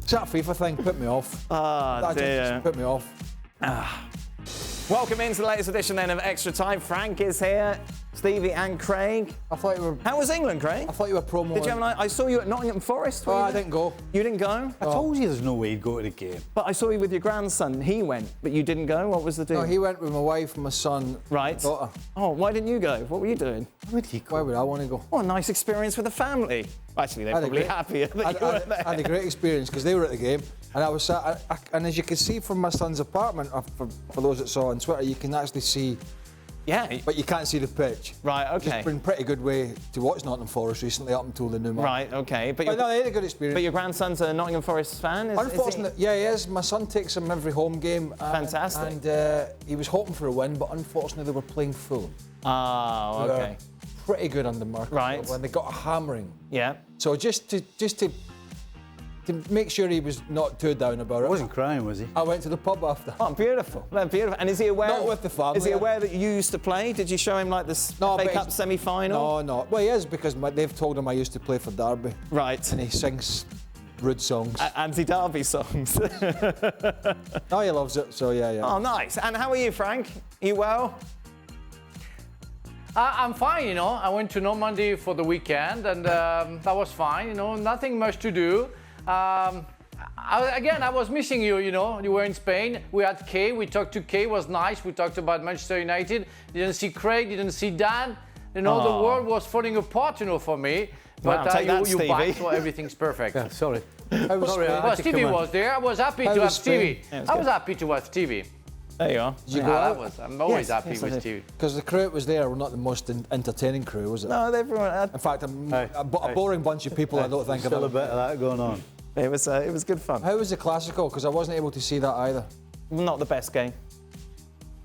That FIFA thing put me off. That just put me off. Welcome into the latest edition then of Extra Time. Frank is here, Stevie and Craig. I thought you were... How was England, Craig? I thought you were promo. Did you have a night? I saw you at Nottingham Forest. Oh, I didn't go. You didn't go? I told you there's no way he'd go to the game. But I saw you with your grandson. He went, but you didn't go? What was the deal? No, he went with my wife and my son. Right. Daughter. Oh, why didn't you go? What were you doing? Why would I want to go? Oh, a nice experience with the family. Actually, they're probably happier that you weren't there. I had a great experience because they were at the game. And I was sat, and as you can see from my son's apartment, for those that saw on Twitter, you can actually see. Yeah. But you can't see the pitch. Right, okay. It's been a pretty good way to watch Nottingham Forest recently, up until the new match. Right, okay. But no, they had a good experience. But your grandson's a Nottingham Forest fan? Unfortunately, yeah, he is. My son takes him every home game. Fantastic. And he was hoping for a win, but unfortunately they were playing Fulham. Oh, okay. Pretty good under Marcus. Right. When they got a hammering. Yeah. So just to make sure he was not too down about it. He wasn't crying, was he? I went to the pub after. Oh, beautiful. Beautiful. And is he aware? Not with the family. Is he aware that you used to play? Did you show him like the FA Cup semi-final? No. Well, he is because they've told him I used to play for Derby. Right. And he sings rude songs. Anti-Derby songs. No, he loves it. So yeah. Oh, nice. And how are you, Frank? Are you well? I'm fine, you know. I went to Normandy for the weekend and that was fine, you know, nothing much to do. I was missing you, you know. You were in Spain. We had Kay. We talked to Kay. It was nice. We talked about Manchester United. Didn't see Craig. Didn't see Dan. You know, the world was falling apart, you know, for me. But you back, so everything's perfect. Yeah, sorry. Well, Stevie was there. I was happy to have Stevie. I was happy to have Stevie. There you are. Did you go out? I'm always happy with Stevie. Because the crew that was there were not the most entertaining crew, was it? No, everyone. In fact, a boring bunch of people. I don't think. Still a bit of that going on. It was good fun. How was the Classical? Because I wasn't able to see that either. Not the best game,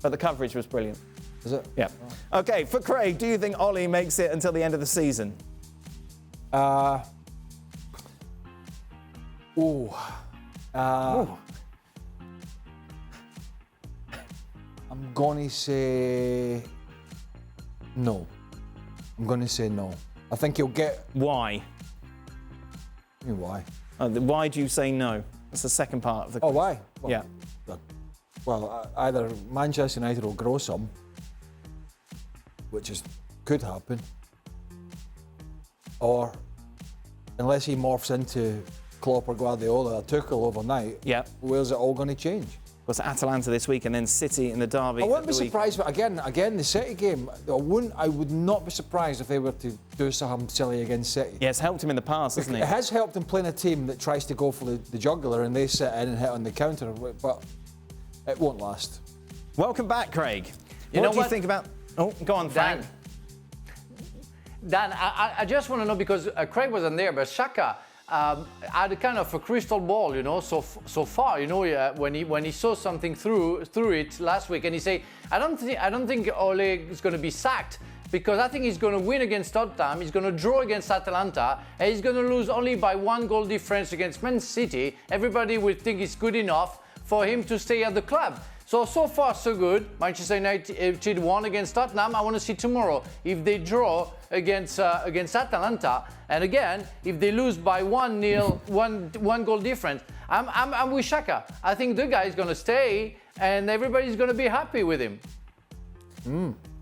but the coverage was brilliant. Is it? Yeah. Okay, for Craig, do you think Ole makes it until the end of the season? I'm going to say no. I'm going to say no. I think he'll get... Why? Why? Why do you say no? That's the second part of the question. why? Well, Yeah. Well, either Manchester United will grow some, which could happen, or unless he morphs into Klopp or Guardiola or Tuchel overnight, Yeah. where's it all going to change? Was Atalanta this week and then City in the derby. I wouldn't be surprised, but again, the City game, I would not be surprised if they were to do something silly against City. Yeah, it's helped him in the past, hasn't It it? has helped him playing a team that tries to go for the jugular and they sit in and hit on the counter, but it won't last. Welcome back, Craig. You what know do you what? think about... Oh, go on, Frank. Dan, I just want to know, because Craig wasn't there, but Xhaka had a kind of a crystal ball, you know, so far, you know, when he saw something through it last week, and he said, I don't think Ole is going to be sacked, because I think he's going to win against Tottenham, he's going to draw against Atalanta, and he's going to lose only by 1 goal difference against Man City. Everybody will think it's good enough for him to stay at the club. So far, so good. Manchester United won against Tottenham. I want to see tomorrow if they draw against Atalanta. And again, if they lose by 1-0, one goal difference, I'm with Xhaka. I think the guy is going to stay and everybody's going to be happy with him.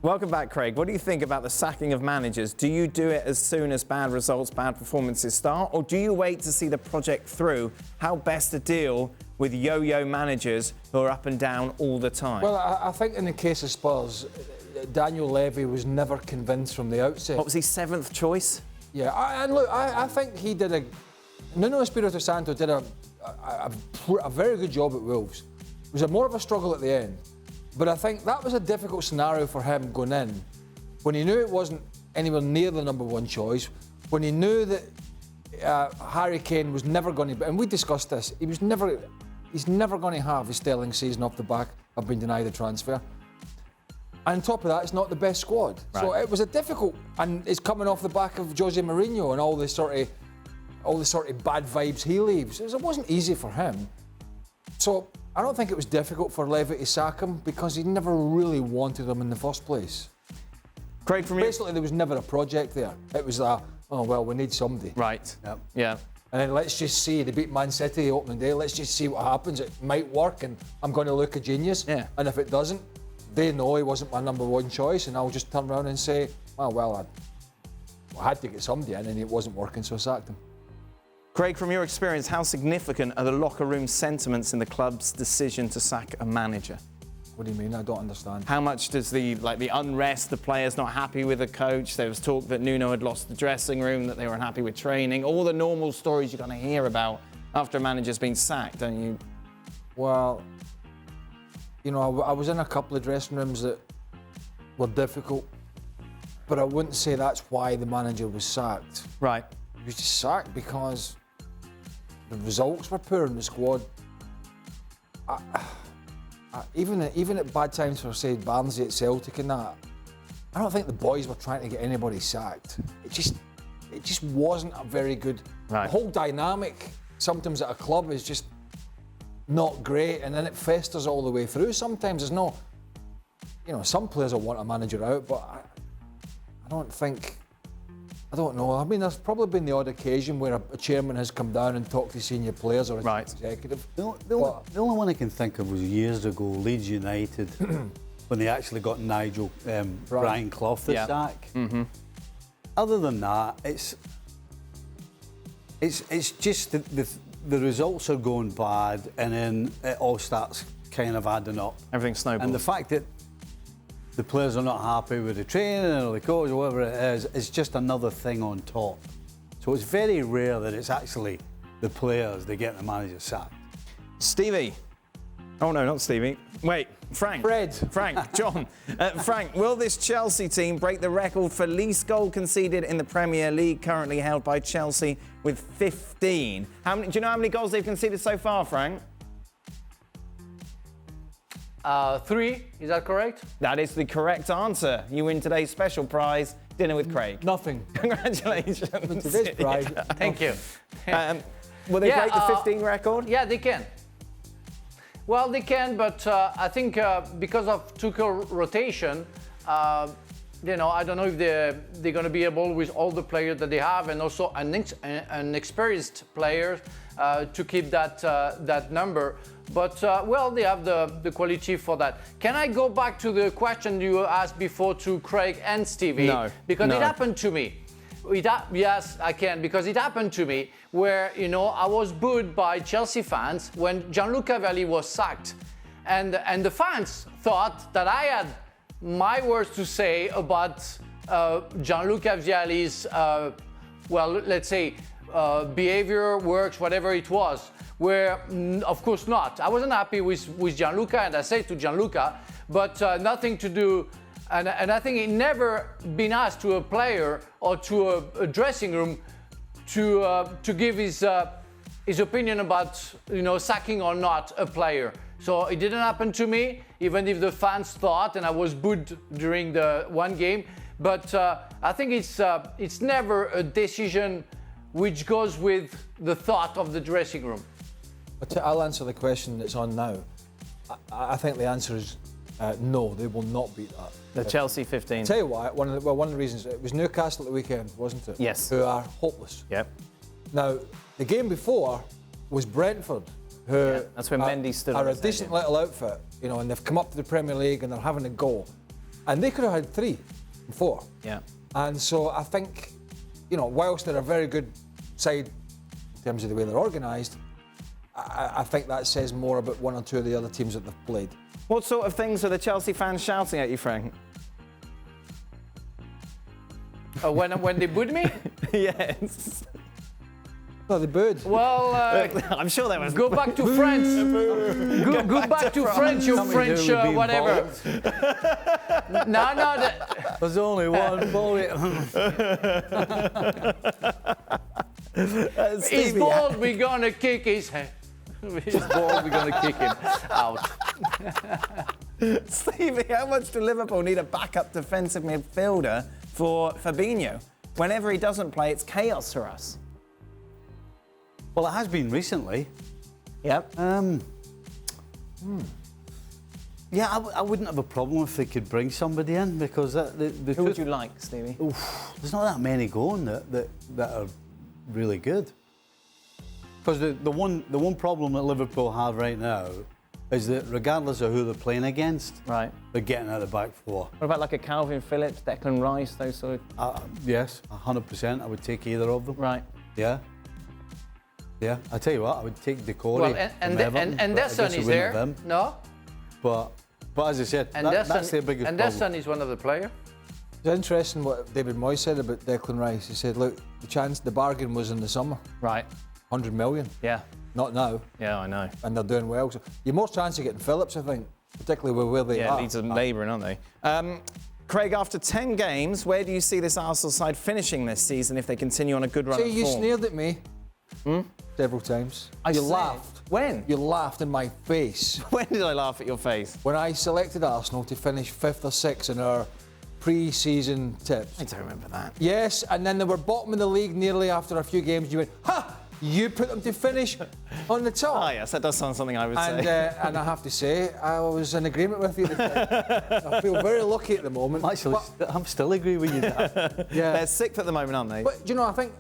Welcome back, Craig. What do you think about the sacking of managers? Do you do it as soon as bad results, bad performances start, or do you wait to see the project through? How best to deal with yo-yo managers who are up and down all the time? Well, I think in the case of Spurs, Daniel Levy was never convinced from the outset. What was his 7th choice? Yeah, I think he did Nuno Espirito Santo did a very good job at Wolves. It was more of a struggle at the end. But I think that was a difficult scenario for him going in, when he knew it wasn't anywhere near the number 1 choice, when he knew that Harry Kane was never going to, and we discussed this, he's never going to have a sterling season off the back of being denied the transfer. And on top of that, it's not the best squad. Right. So it was a difficult, and it's coming off the back of Jose Mourinho and all the sort of bad vibes he leaves. It wasn't easy for him. So I don't think it was difficult for Levy to sack him, because he never really wanted him in the first place. Craig, from basically, there was never a project there. It was we need somebody. Right. Yep. Yeah. And then let's just see, they beat Man City the opening day, let's just see what happens. It might work and I'm going to look a genius. Yeah. And if it doesn't, they know he wasn't my number one choice, and I'll just turn around and say, well, I had to get somebody in and it wasn't working, so I sacked him. Craig, from your experience, how significant are the locker room sentiments in the club's decision to sack a manager? What do you mean? I don't understand. How much does the unrest, the players not happy with the coach? There was talk that Nuno had lost the dressing room, that they were unhappy with training. All the normal stories you're going to hear about after a manager's been sacked, don't you? Well, you know, I was in a couple of dressing rooms that were difficult, but I wouldn't say that's why the manager was sacked. Right. He was just sacked because the results were poor in the squad. Even at bad times for, say, Barnsley at Celtic and that, I don't think the boys were trying to get anybody sacked. It just wasn't a very good. Right. The whole dynamic sometimes at a club is just not great, and then it festers all the way through. Sometimes there's no, you know, some players will want a manager out, but I don't know. I mean, there's probably been the odd occasion where a chairman has come down and talked to senior players or a executive. The only one I can think of was years ago, Leeds United, when they actually got Nigel Brian Clough the sack. Mm-hmm. Other than that, it's just the results are going bad, and then it all starts kind of adding up. Everything snowballs. And the fact that the players are not happy with the training or the coach or whatever it is, it's just another thing on top. So it's very rare that it's actually the players that get the manager sacked. Stevie. Oh, no, not Stevie. Wait, Frank. Fred. Frank, John. Frank, will this Chelsea team break the record for least goal conceded in the Premier League, currently held by Chelsea with 15? Do you know how many goals they've conceded so far, Frank? 3, is that correct? That is the correct answer. You win today's special prize, dinner with Craig. Nothing. Congratulations. Today's prize. Thank you. Will they break the 15 record? Yeah, they can. Well, they can, but I think because of Tuchel rotation, you know, I don't know if they're going to be able, with all the players that they have, and also an experienced player, to keep that number. But well, they have the quality for that. Can I go back to the question you asked before to Craig and Stevie? No. Because it happened to me. Yes, I can, because it happened to me where, you know, I was booed by Chelsea fans when Gianluca Vialli was sacked. And the fans thought that I had my words to say about Gianluca Vialli's, well, let's say, behavior, works, whatever it was, where, of course not. I wasn't happy with Gianluca, and I said to Gianluca, but nothing to do. And I think it never been asked to a player or to a dressing room to give his opinion about, you know, sacking or not a player. So it didn't happen to me, even if the fans thought, and I was booed during the one game. But I think it's never a decision which goes with the thought of the dressing room. I'll answer the question that's on now. I think the answer is no, they will not beat that. The Chelsea 15. I'll tell you why, one of the reasons, it was Newcastle at the weekend, wasn't it? Yes. Who are hopeless. Yep. Now, the game before was Brentford, who that's when Mendy stood on are the a decent stadium. little outfit, you know, and they've come up to the Premier League and they're having a go. And they could have had 3 and 4. Yeah. And so I think, you know, whilst they're a very good side in terms of the way they're organised, I think that says more about one or two of the other teams that they've played. What sort of things are the Chelsea fans shouting at you, Frank? When they booed me? Yes. No, they booed. Well, I'm sure there was. go back to France. Go back to France, you French, whatever. No. There's only one bullet. He's bald, we're gonna kick his head. He's bald, we're gonna kick him out. Stevie, how much do Liverpool need a backup defensive midfielder for Fabinho? Whenever he doesn't play, it's chaos for us. Well, it has been recently. Yep. Yeah, I wouldn't have a problem if they could bring somebody in, because Who would you like, Stevie? there's not that many going that are really good. Because the one problem that Liverpool have right now is that regardless of who they're playing against, Right. they're getting out of the back four. What about like a Calvin Phillips, Declan Rice, those sort of... Yes, 100%. I would take either of them. Right. Yeah. Yeah. I tell you what, I would take Nicol. Well, and their son is there. No. But as I said, And that's their biggest and their problem. son is one of the players. It's interesting what David Moyes said about Declan Rice. He said, look, the bargain was in the summer. Right. 100 million. Yeah. Not now. Yeah, I know. And they're doing well. So you're more chance of getting Phillips, I think, particularly with where they are. Yeah, Leeds are labouring, aren't they? Craig, after 10 games, where do you see this Arsenal side finishing this season if they continue on a good run See, of you form? sneered at me several times. I You said- laughed. When? You laughed in my face When did I laugh at your face? when I selected Arsenal to finish 5th or 6th in our pre-season tips. I don't remember that. Yes, and then they were bottom of the league nearly after a few games. You went, ha! You put them to finish on the top. Oh, yes, that does sound something I would And, say. and I have to say, I was in agreement with you. I feel very lucky at the moment. Actually, I'm still agreeing with you. Yeah. They're 6th at the moment, aren't they? But you know, I think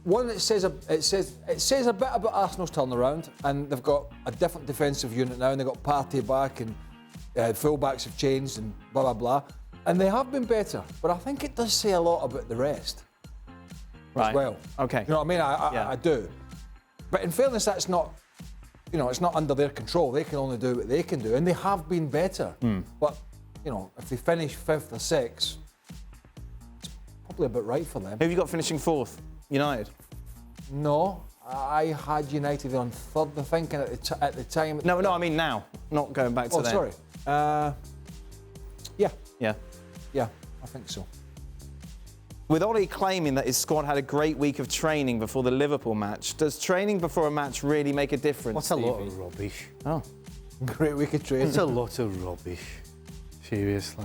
one that says it says a bit about Arsenal's turnaround, and they've got a different defensive unit now, and they've got Partey back, and fullbacks have changed, and blah blah blah, and they have been better. But I think it does say a lot about the rest as well. Okay. You know what I mean? Yeah. I do. But in fairness, that's not. You know, it's not under their control. They can only do what they can do, and they have been better. But you know, if they finish 5th or 6th, it's probably about right for them. Who have you got finishing 4th? United? No, I had United on 3rd, I think, and at the time. No, I mean now, not going back to Oh, then. sorry. Yeah, Yeah. I think so. With Ole claiming that his squad had a great week of training before the Liverpool match, does training before a match really make a difference? What's a lot Stevie? of rubbish? Oh. Great week of training. It's a lot of rubbish. Seriously.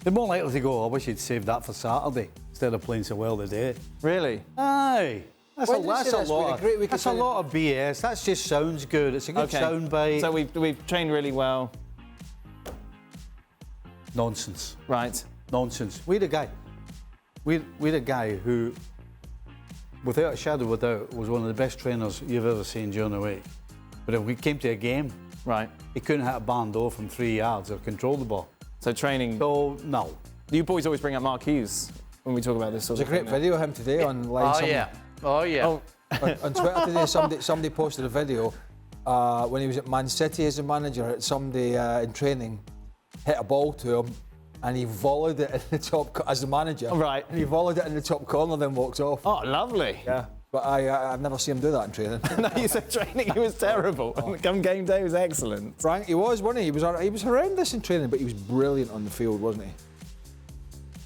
They're more likely to go, I wish you'd saved that for Saturday instead of playing so well today. Really? Aye. That's Why a did you say this week? A great week of that's a training? lot of BS. That just sounds good. It's a good soundbite. So we've trained really well. Nonsense. Right. Nonsense. We had a guy who, without a shadow of a doubt, was one of the best trainers you've ever seen during the week. But if we came to a game, Right. he couldn't hit a bando from 3 yards or control the ball. So training. So, no. You boys always bring up Mark Hughes when we talk about this sort There's a of thing. great video of him today online. Oh Somebody- yeah. Oh yeah. Oh, on Twitter today, somebody posted a video when he was at Man City as a manager. Somebody in training hit a ball to him, and he volleyed it in the top as the manager. Right. And he volleyed it in the top corner, then walks off. oh, lovely. Yeah. But I've never seen him do that in training. No, you said training, he was terrible. Come game day, he was excellent. Frank, he was, wasn't he? He was horrendous in training, but he was brilliant on the field, wasn't he?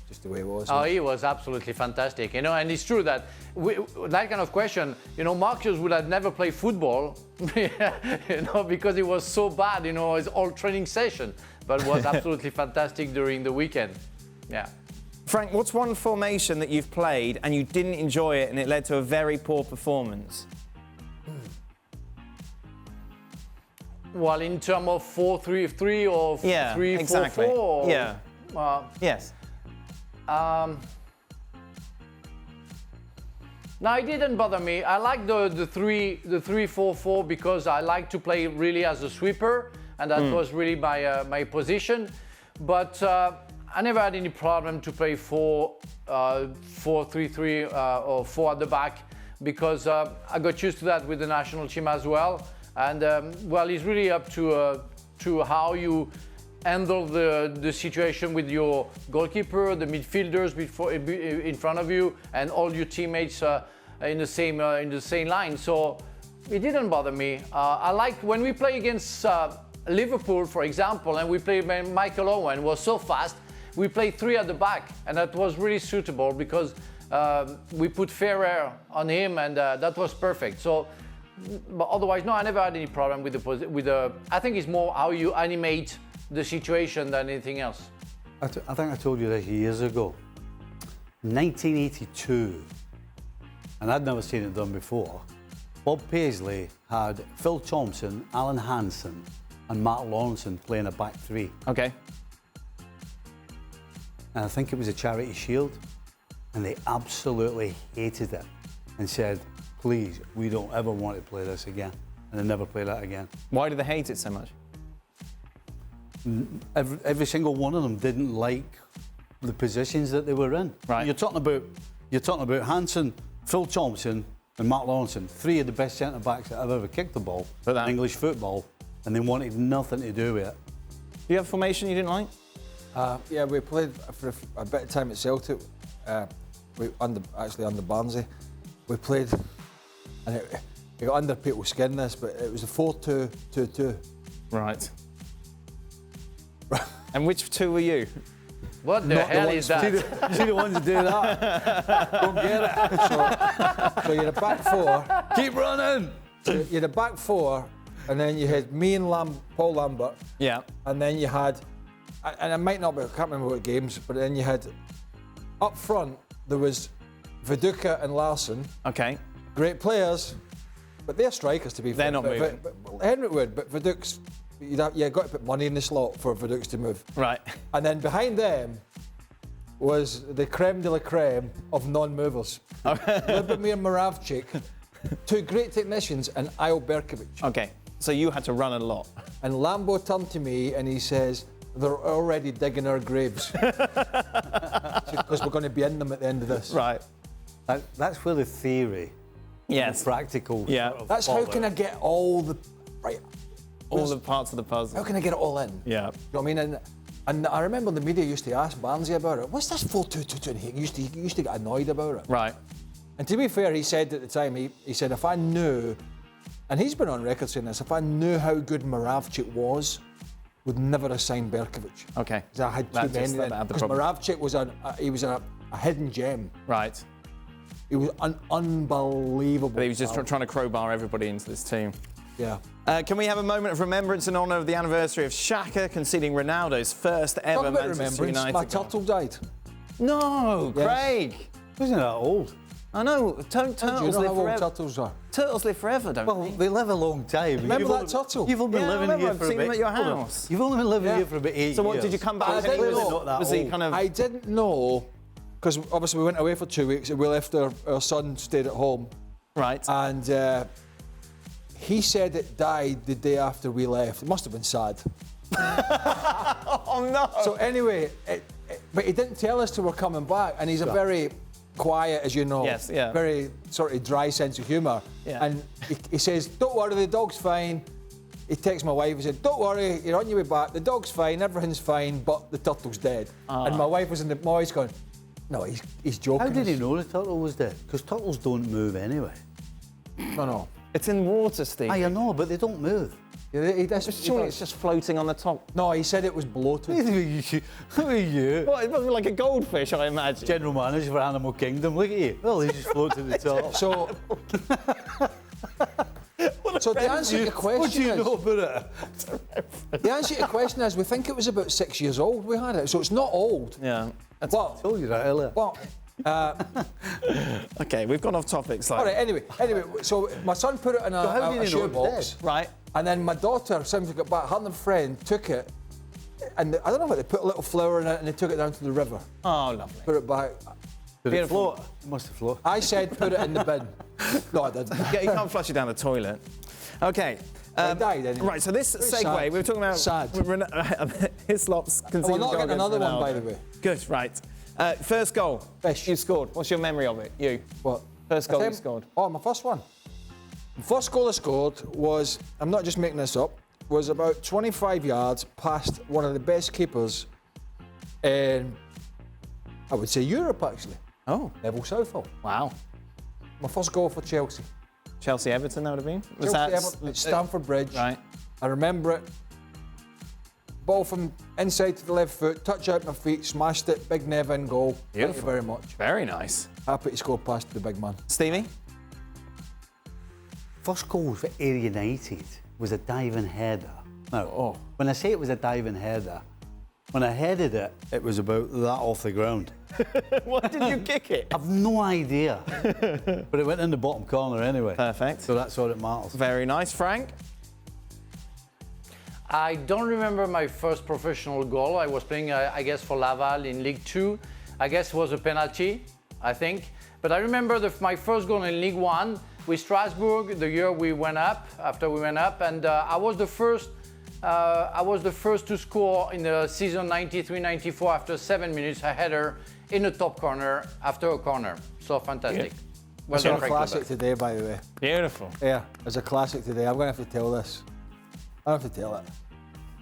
Just the way he was. Oh, he was absolutely fantastic, you know, and it's true that that kind of question, you know, Marcus would have never played football, you know, because it was so bad, you know, his whole training session, but was absolutely fantastic during the weekend. Yeah. Frank, what's one formation that you've played and you didn't enjoy it and it led to a very poor performance? Well, in terms of 4-3-3 or 3-4-4. exactly. Or, Yeah. Yes. No, it didn't bother me. I like the 3-4-4 because I like to play really as a sweeper, and that was really my position. But I never had any problem to play 4-3-3 or 4 at the back because I got used to that with the national team as well. And well, it's really up to how you handle the situation with your goalkeeper, the midfielders in front of you, and all your teammates in the same line. So it didn't bother me. I like when we play against Liverpool, for example, and we played Michael Owen was so fast. We played 3 at the back, and that was really suitable because we put Ferrer on him, and that was perfect. So, but otherwise, no, I never had any problem with the. I think it's more how you animate the situation than anything else. I think I told you this years ago. 1982, and I'd never seen it done before. Bob Paisley had Phil Thompson, Alan Hansen, and Matt Lawrenson playing a back 3. Okay. And I think it was a Charity Shield, and they absolutely hated it and said, please, we don't ever want to play this again. And they never play that again. Why do they hate it so much? Every single one of them didn't like the positions that they were in. Right. You're talking about Hansen, Phil Thompson, and Matt Lawrenson, 3 of the best centre backs that have ever kicked the ball in English football, and they wanted nothing to do with it. Do you have a formation you didn't like? Yeah, we played for a bit of time at Celtic. Under Barnsley, we played, and it got under people's skin. This, but it was a 4-2-2-2. Right. And which 2 were you? What the hell is that? See the ones that do that? Don't get it. So you're a back 4. Keep running. So you're a back 4, and then you had me and Paul Lambert. Yeah. And then you had, and I might not be, I can't remember what games, but then you had up front there was Viduka and Larsson. Okay. Great players, but they're strikers to be fair. They're not moving. But Henrik would, but Viduk's, you've got to put money in the slot for Viduk's to move. Right. And then behind them was the creme de la creme of non-movers. Lubomir Moravcik, 2 great technicians, and Ayo Berkovic. Okay. So you had to run a lot. And Lambo turned to me and he says, they're already digging our graves. Because we're going to be in them at the end of this. Right. That's where the theory, Yes. the practical. Yeah. Sort of That's how follow. can I get all the, right, All the parts of the puzzle. how can I get it all in? Yeah. You know what I mean? And I remember the media used to ask Barnsley about it. What's this 4-2-2-2? And he used to get annoyed about it. Right. And to be fair, he said at the time, he said, if I knew, and he's been on record saying this, if I knew how good Moravcik was, would never have signed Berkovic. Okay. Because I had too That's just many. the Because problem. Moravcik was a hidden gem. Right. He was unbelievable. But he was just trying to crowbar everybody into this team. Yeah. Can we have a moment of remembrance in honour of the anniversary of Xhaka conceding Ronaldo's first ever Talk about Manchester remembrance. United My goal? turtle died. No, Yes. Craig. Wasn't that old? I know. Do you Turtles know live how old forever. turtles are? Turtles live forever, don't Well, they? they live a long time. Remember that turtle? You've only been Yeah, I living remember. here I've for seen a him bit. at your Hold on. house. You've only been living Yeah. here for about 8 years. So what, did you come back? I and didn't he was, know. that was he old. kind of... I didn't know, because obviously we went away for 2 weeks and we left our son stayed at home. Right. And he said it died the day after we left. It must have been sad. Oh, no. So anyway, but he didn't tell us till we're coming back, and he's a very quiet, as you know, Yes, yeah. very sort of dry sense of humour. Yeah. And he says, don't worry, the dog's fine. He texts my wife, he said, don't worry, you're on your way back, the dog's fine, everything's fine, but the turtle's dead. And my wife was in the voice going, no, he's joking. How did he know the turtle was dead? Because turtles don't move anyway. No. It's in water, Steve. I know, but they don't move. Surely it's just floating on the top. No, he said it was bloated. Who are you? Well, it must be like a goldfish, I imagine. General manager for Animal Kingdom, look at you. Well, he just floats to the top. So, so the answer to your question What do you is, know about it? the answer to your question is, we think it was about 6 years old we had it, so it's not old. Yeah. But, I told you that earlier. but Okay, we've gone off topic slightly. all right, anyway, so my son put it in So how a did he know it was shoebox, dead? Right. and then my daughter, since we got back, her and a friend took it, and I don't know what, they put a little flour in it and they took it down to the river, Oh, lovely. put it back. Did it Beautiful. float? It must have floated. I said put it in the bin. No, I didn't. Yeah, you can't flush it down the toilet. Okay. He died anyway. Right, so this Very segue, sad. we were talking about Sad. Hislop's Oh, conceded we're not goal getting against another one, Ronaldo. by the way. Good, right. First goal. Fish. You scored. What's your memory of it? You. What? First goal you Attempt- scored. Oh, my first one. The first goal I scored was, I'm not just making this up, was about 25 yards past one of the best keepers in, I would say, Europe, actually. Oh, Neville Southall. wow. My first goal for Chelsea. Chelsea Everton, that would have been? Was Chelsea, that Everton, at Stamford Bridge. Right. I remember it. Ball from inside to the left foot, touch out my feet, smashed it, big Nev in goal. Thank you Beautiful. very much. Very nice. Happy to score past the big man. Stevie? First goal for Ayr United was a diving header. Now, when I say it was a diving header, when I headed it, it was about that off the ground. Why did you kick it? I've no idea. But it went in the bottom corner anyway. Perfect. So that's all that matters. Very nice. Frank? I don't remember my first professional goal. I was playing, I guess, for Laval in League 2. I guess it was a penalty, I think. But I remember my first goal in League 1. with Strasbourg the year we went up, after we went up, and I was the first to score in the season 93-94 after 7 minutes, a header in the top corner after a corner. So fantastic. Yeah. Well It's done, a Frank classic Leboeuf. today, by the way. Beautiful. Yeah, it's a classic today. I'm going to have to tell this. I have to tell it.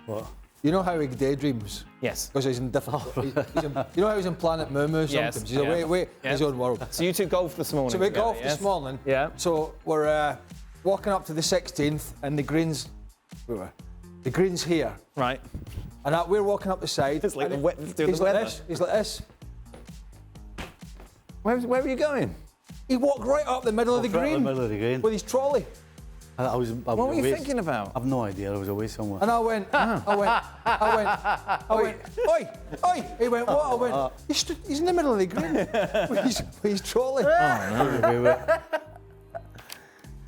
What? You know how he daydreams? Yes. Because he's in different. You know how he's in Planet Moo Moo Yes, sometimes? He's yeah. away in his own world. So you two golfed this morning. So we together, golfed yes? this morning. Yeah. So we're walking up to the 16th, and the green's. The green's here. Right. And we're walking up the side. It's like and the wet- doing he's the like weather. this. He's like this. Where were you going? He walked right up the middle of the Right green. in the middle of the green. With his trolley. I was What were you away. thinking about? I've no idea. I was away somewhere. And I went, oi, oi. He went, what? I went, he's in the middle of the green with his trolley.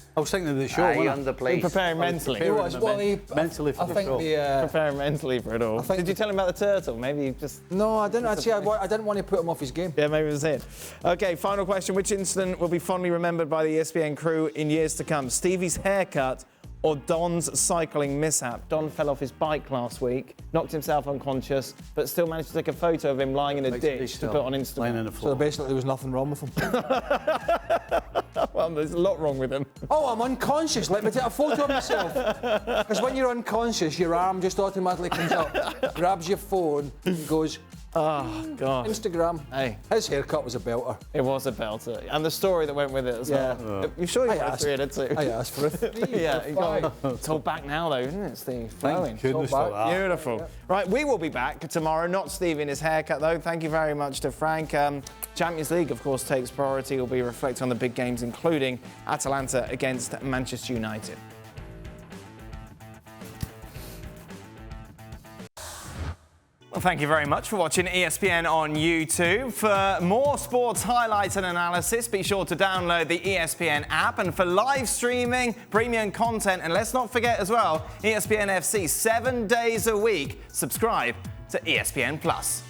I was thinking of the show. Aye, wasn't I? on the place. Preparing mentally. He was, well, mentally for I the think show. Preparing mentally for it all. think Did you tell him about the turtle? Maybe you just... No, I didn't. Actually, I didn't want to put him off his game. Yeah, maybe it was it. Okay, final question. Which incident will be fondly remembered by the ESPN crew in years to come? Stevie's haircut or Don's cycling mishap? Don fell off his bike last week, knocked himself unconscious, but still managed to take a photo of him lying in a ditch to put on Lying Instagram. on the So floor. basically, there was nothing wrong with him. Well, there's a lot wrong with him. Oh, I'm unconscious. Let me take a photo of myself. Because when you're unconscious, your arm just automatically comes up, grabs your phone, and goes, Oh, God. Instagram. Hey, His haircut was a belter. it was a belter. And the story that went with it as well. You sure you I got a asked. 3 and a 2? I asked for a 3. Yeah, you five. got it's all back now though, isn't it, Steve? Flowing. Thank goodness for that. Beautiful. Right, we will be back tomorrow. Not Steve in his haircut though. Thank you very much to Frank. Champions League, of course, takes priority. We'll be reflecting on the big games, including Atalanta against Manchester United. Well, thank you very much for watching ESPN on YouTube. For more sports highlights and analysis, be sure to download the ESPN app. And for live streaming, premium content, and let's not forget as well, ESPN FC 7 days a week. Subscribe to ESPN Plus.